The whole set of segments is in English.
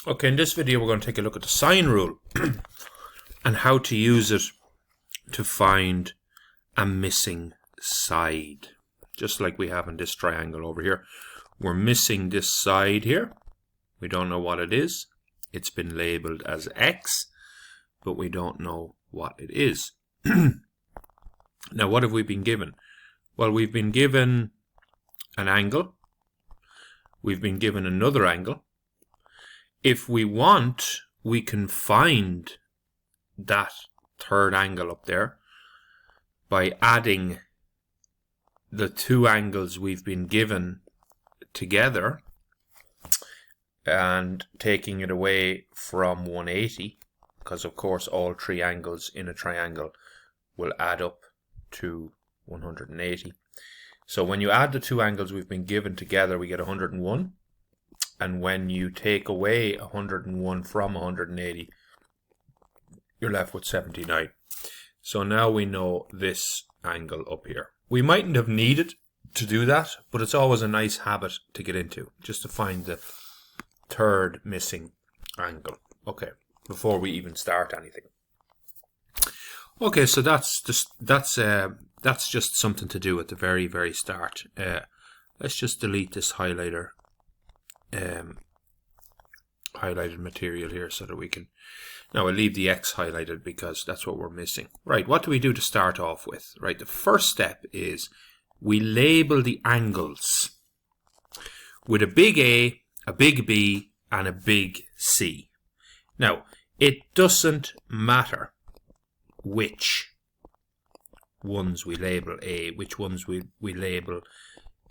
Okay, in this video we're going to take a look at the sine rule and how to use it to find a missing side. Just like we have in this triangle over here. We're missing this side here. We don't know what it is. It's been labeled as X, but we don't know what it is. Now, what have we been given? Well, we've been given an angle. We've been given another angle. If we want, we can find that third angle up there by adding the two angles we've been given together and taking it away from 180, because of course all three angles in a triangle will add up to 180. So when you add the two angles we've been given together, we get 101. And when you take away 101 from 180, you're left with 79. So now we know this angle up here. We mightn't have needed to do that, but it's always a nice habit to get into, just to find the third missing angle. Okay, before we even start anything. Okay, so that's just something to do at the very start. Let's just delete this highlighted material here so that we can. Now I'll leave the X highlighted because that's what we're missing. Right, what do we do to start off with? Right, the first step is we label the angles with a big A, a big B, and a big C. Now, it doesn't matter which ones we label A, which ones we label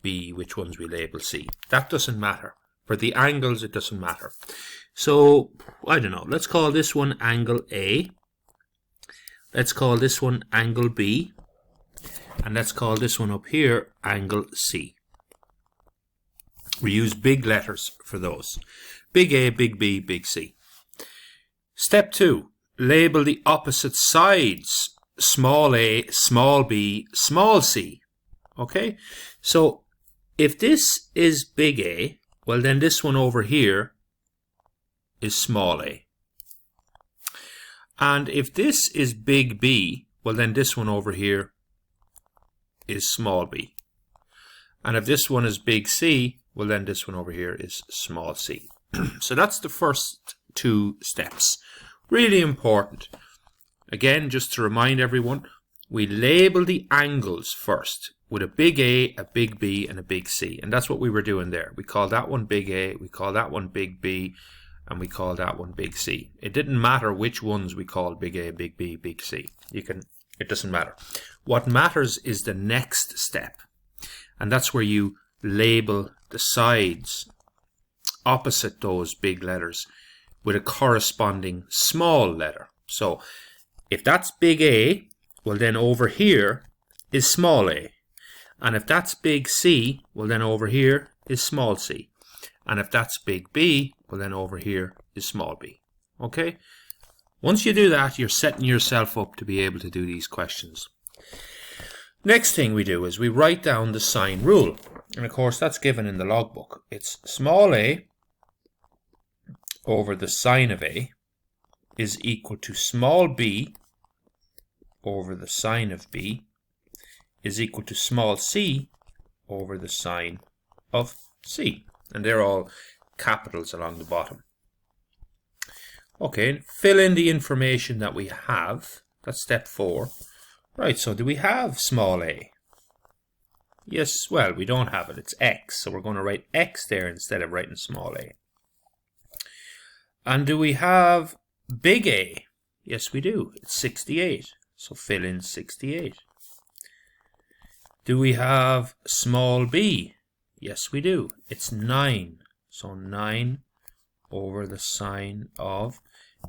B, which ones we label C. That doesn't matter. For the angles, it doesn't matter. So, I don't know, let's call this one angle A. Let's call this one angle B. And let's call this one up here angle C. We use big letters for those. Big A, big B, big C. Step 2. Label the opposite sides. Small a, small b, small c. Okay? So, if this is big A, well then this one over here is small a. And if this is big B, well then this one over here is small b. And if this one is big C, well then this one over here is small c. So that's the first two steps. Really important. Again, just to remind everyone, we label the angles first with a big A, a big B, and a big C. And that's what we were doing there. We call that one big A, we call that one big B, and we call that one big C. It didn't matter which ones we called big A, big B, big C. It doesn't matter. What matters is the next step. And that's where you label the sides opposite those big letters with a corresponding small letter. So if that's big A, well then over here is small a. And if that's big C, well then over here is small c. And if that's big B, well then over here is small b. Okay? Once you do that, you're setting yourself up to be able to do these questions. Next thing we do is we write down the sine rule. And of course that's given in the logbook. It's small a over the sine of A is equal to small b over the sine of B is equal to small c over the sine of C. And they're all capitals along the bottom. Okay, fill in the information that we have. That's step 4. Right, so do we have small a? Yes, well, we don't have it. It's X. So we're going to write X there instead of writing small a. And do we have big A? Yes, we do. It's 68. So fill in 68. Do we have small b? Yes, we do. It's 9. So 9 over the sine of.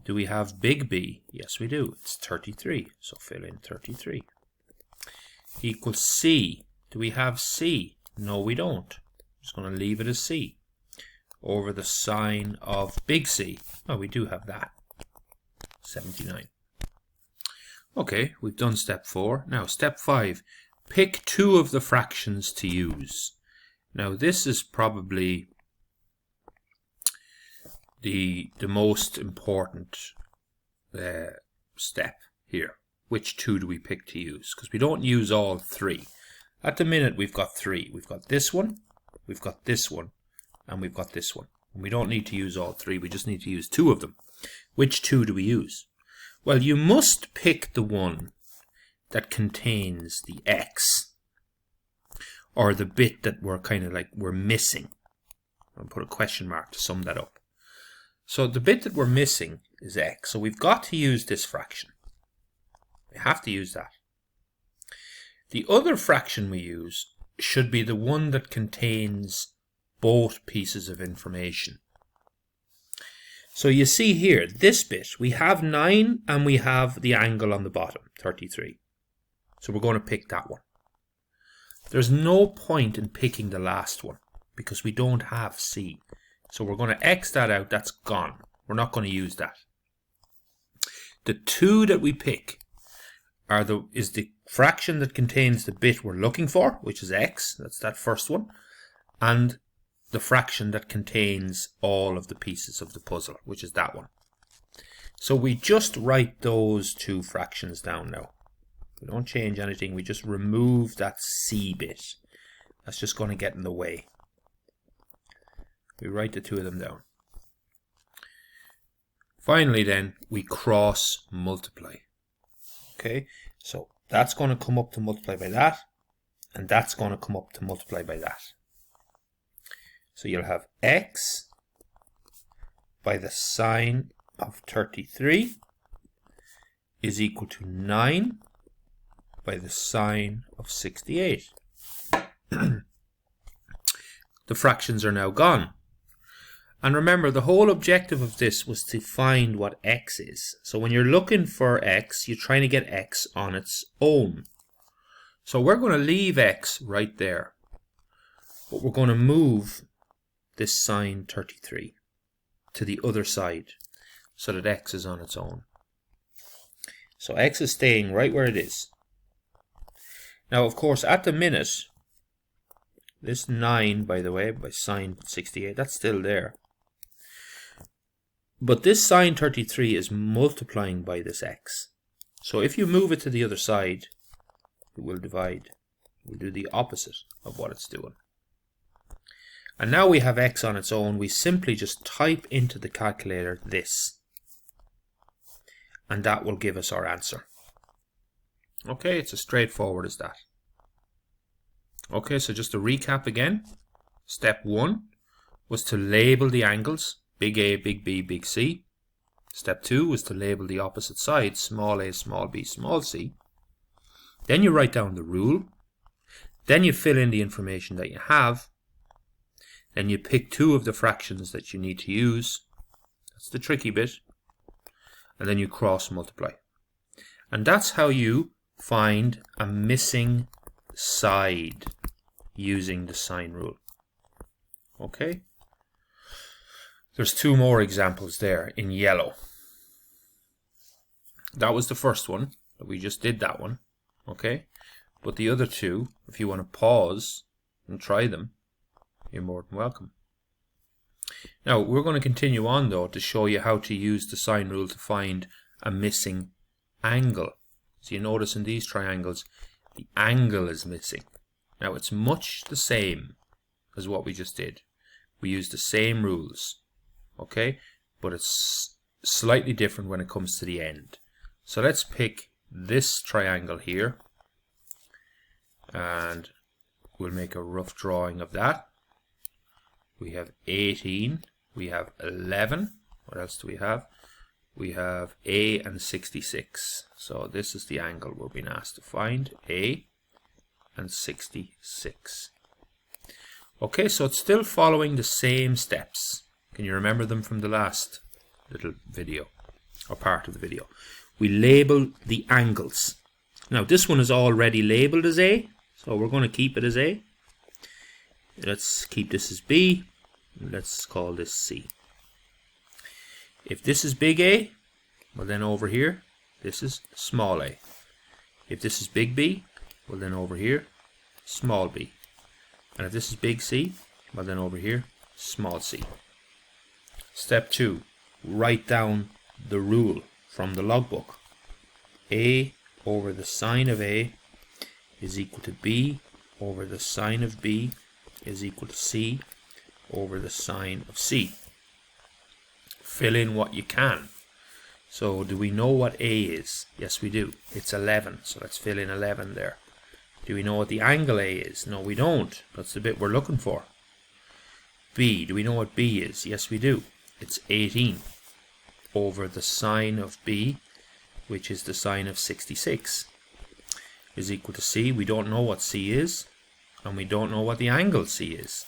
Do we have big B? Yes, we do. It's 33. So fill in 33. Equals C. Do we have C? No, we don't. I'm just going to leave it as C. Over the sine of big C. Oh, we do have that. 79. Okay, we've done step 4. Now, step 5. Pick two of the fractions to use. Now this is probably the most important step here. Which two do we pick to use? Because we don't use all three. At the minute we've got three. We've got this one, we've got this one, and we've got this one. And we don't need to use all three, we just need to use two of them. Which two do we use? Well, you must pick the one that contains the X, or the bit that we're missing. I'll put a question mark to sum that up. So the bit that we're missing is X, so we've got to use this fraction. We have to use that. The other fraction we use should be the one that contains both pieces of information. So you see here, this bit, we have 9 and we have the angle on the bottom, 33. So we're going to pick that one. There's no point in picking the last one because we don't have C. So we're going to X that out, that's gone. We're not going to use that. The two that we pick is the fraction that contains the bit we're looking for, which is X, that's that first one, and the fraction that contains all of the pieces of the puzzle, which is that one. So we just write those two fractions down now. We don't change anything, we just remove that C bit. That's just going to get in the way. We write the two of them down. Finally then, we cross multiply. Okay, so that's going to come up to multiply by that, and that's going to come up to multiply by that. So you'll have X by the sine of 33 is equal to 9 by the sine of 68. The fractions are now gone. And remember, the whole objective of this was to find what X is. So when you're looking for X, you're trying to get X on its own. So we're going to leave X right there. But we're going to move this sine 33 to the other side so that X is on its own. So X is staying right where it is. Now, of course, at the minute, this 9, by the way, by sine 68, that's still there. But this sine 33 is multiplying by this X. So if you move it to the other side, it will divide. We'll do the opposite of what it's doing. And now we have X on its own. We simply just type into the calculator this. And that will give us our answer. Okay, it's as straightforward as that. Okay, so just to recap again. Step 1 was to label the angles. Big A, big B, big C. Step 2 was to label the opposite sides. Small a, small b, small c. Then you write down the rule. Then you fill in the information that you have. Then you pick two of the fractions that you need to use. That's the tricky bit. And then you cross multiply. And that's how you find a missing side using the sine rule. Okay? There's two more examples there in yellow. That was the first one. We just did that one. Okay? But the other two, if you want to pause and try them, you're more than welcome. Now, we're going to continue on, though, to show you how to use the sine rule to find a missing angle. So you notice in these triangles, the angle is missing. Now, it's much the same as what we just did. We use the same rules, okay? But it's slightly different when it comes to the end. So let's pick this triangle here, and we'll make a rough drawing of that. We have 18, we have 11, what else do we have? We have A and 66. So this is the angle we're being asked to find, A and 66. Okay, so it's still following the same steps. Can you remember them from the last little video, or part of the video? We label the angles. Now this one is already labeled as A, so we're going to keep it as A. Let's keep this as B. Let's call this C. If this is big A, well then over here, this is small a. If this is big B, well then over here, small b. And if this is big C, well then over here, small c. Step 2, write down the rule from the logbook. A over the sine of A is equal to B over the sine of B is equal to C over the sine of C. Fill in what you can. So do we know what A is? Yes, we do. It's 11, so let's fill in 11 there. Do we know what the angle A is? No, we don't. That's the bit we're looking for. B, do we know what B is? Yes, we do. It's 18 over the sine of B, which is the sine of 66, is equal to C. We don't know what C is, and we don't know what the angle C is.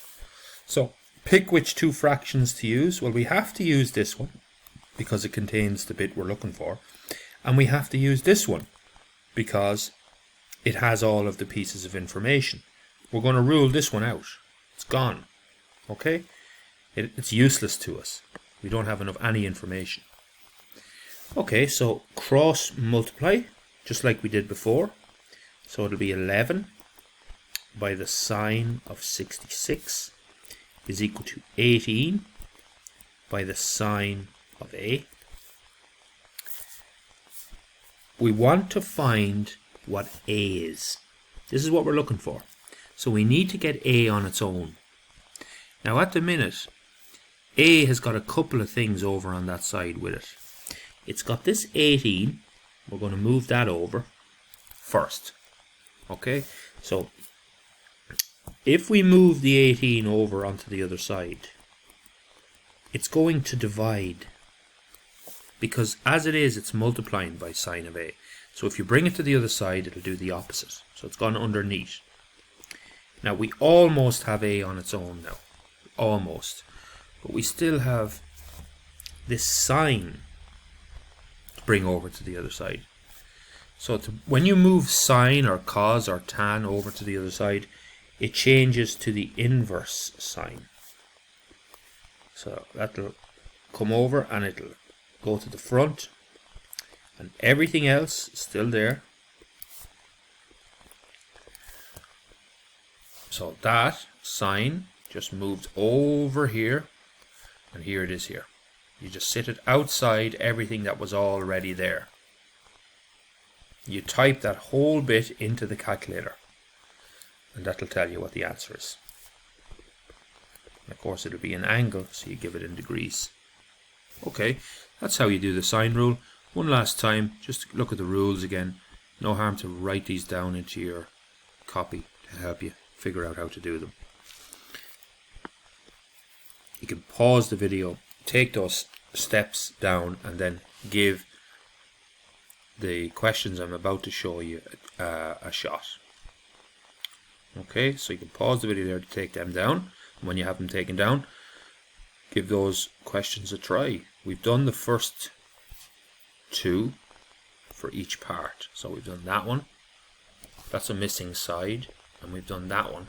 So pick which two fractions to use. Well, we have to use this one because it contains the bit we're looking for, and we have to use this one because it has all of the pieces of information. We're going to rule this one out. It's gone. Okay? It's useless to us. We don't have any information. Okay, so cross multiply, just like we did before. So it'll be 11 by the sine of 66 is equal to 18 by the sine of A. We want to find what A is. This is what we're looking for. So we need to get A on its own. Now at the minute, A has got a couple of things over on that side with it. It's got this 18. We're going to move that over first. Okay, so if we move the 18 over onto the other side, it's going to divide, because as it is, it's multiplying by sine of A. So if you bring it to the other side, it'll do the opposite. So it's gone underneath. Now we almost have A on its own now. Almost. But we still have this sine to bring over to the other side. So when you move sine or cos or tan over to the other side, it changes to the inverse sine. So that'll come over and it'll go to the front, and everything else is still there. So that sine just moved over here, and here it is here. You just sit it outside everything that was already there. You type that whole bit into the calculator, and that'll tell you what the answer is. And of course it'll be an angle, so you give it in degrees. Okay, that's how you do the sine rule. One last time, just look at the rules again. No harm to write these down into your copy to help you figure out how to do them. You can pause the video, take those steps down, and then give the questions I'm about to show you a shot. Okay, so you can pause the video there to take them down, and when you have them taken down, give those questions a try. We've done the first two for each part. So we've done that one, that's a missing side, and we've done that one,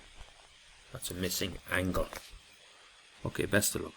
that's a missing angle. Okay, best of luck.